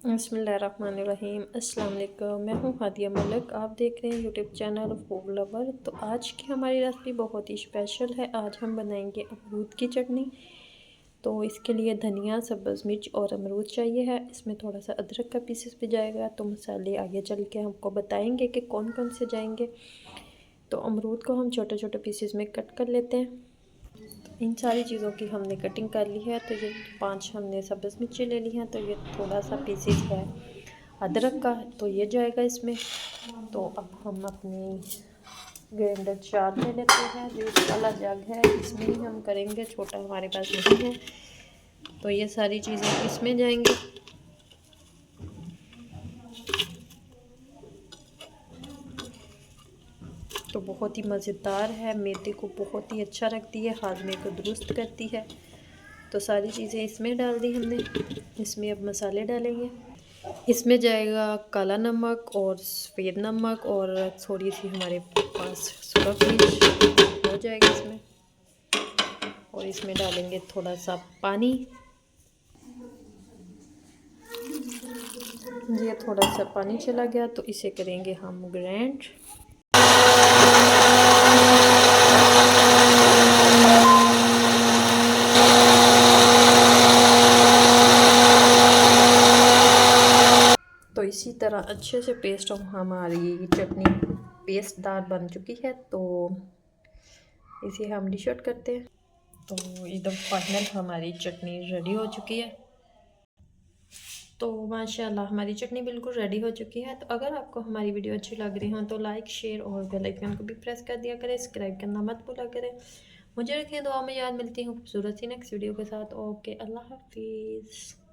बिस्मिल्लाहिर्रहमानिर्रहीम। अस्सलाम वालेकुम। मैं हूँ हादिया मलिक, आप देख रहे हैं यूट्यूब चैनल फूड लवर। तो आज की हमारी रेसिपी बहुत ही स्पेशल है। आज हम बनाएंगे अमरूद की चटनी। तो इसके लिए धनिया, सब्ज़ मिर्च और अमरूद चाहिए है। इसमें थोड़ा सा अदरक का पीसेस भी जाएगा। तो मसाले आगे चल के हमको बताएंगे कि कौन कौन से जाएंगे। तो अमरूद को हम छोटे छोटे पीसेस में कट कर लेते हैं। इन सारी चीज़ों की हमने कटिंग कर ली है। तो ये 5 हमने सब्ज़ मिर्ची ले ली हैं। तो ये थोड़ा सा पीसेस है अदरक का, तो ये जाएगा इसमें। तो अब हम अपनी ग्राइंडर जार ले लेते हैं। जो वाला जग है इसमें ही हम करेंगे, छोटा हमारे पास नहीं है। तो ये सारी चीज़ें इसमें जाएंगी। तो बहुत ही मज़ेदार है, मैदे को बहुत ही अच्छा रखती है, हाजमे को दुरुस्त करती है। तो सारी चीज़ें इसमें डाल दी हमने। इसमें अब मसाले डालेंगे। इसमें जाएगा काला नमक और सफ़ेद नमक और थोड़ी सी हमारे पास सुरख मिर्च हो जाएगा इसमें। और इसमें डालेंगे थोड़ा सा पानी। ये थोड़ा सा पानी चला गया तो इसे करेंगे हम ग्राइंड। तो इसी तरह अच्छे से पेस्ट हमारी चटनी पेस्टदार बन चुकी है। तो इसे हम डिश आउट करते हैं। तो एकदम फाइनल हमारी चटनी रेडी हो चुकी है। तो माशाल्लाह हमारी चटनी बिल्कुल रेडी हो चुकी है। तो अगर आपको हमारी वीडियो अच्छी लग रही हो तो लाइक, शेयर और बेल आइकन को भी प्रेस कर दिया करें। सब्सक्राइब करना मत भूला करें। मुझे रखें दुआ में याद। मिलती हूँ खूबसूरत सी नेक्स्ट वीडियो के साथ। ओके, अल्लाह हाफिज़।